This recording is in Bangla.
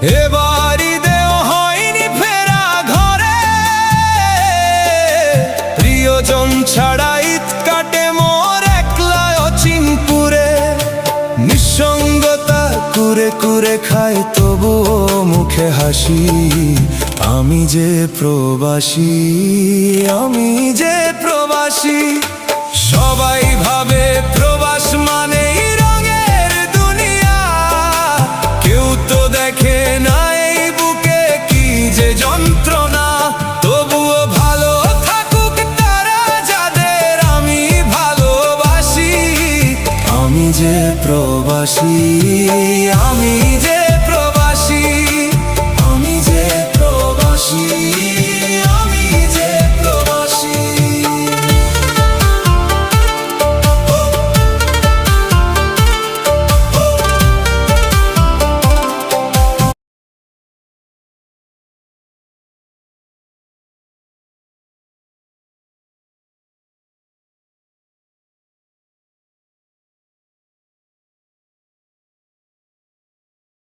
এবার ঈদেও হয়নি ফেরা ঘরে, প্রিয়জন ছাড়া ঈদ কাটে মোর একলা অচিনপুরে। নিঃসঙ্গতা কুরে কুরে খায় তবুও মুখে হাসি, আমি যে প্রবাসী, আমি যে প্রবাসী। সবাই ভাবে প্রবাস মানেই রঙের দুনিয়া, কেউ তো দেখে না এই বুকে কি যে যন্ত্রণা। তবুও ভালো থাকুক তারা যাদের আমি ভালোবাসি, আমি যে প্রবাসী।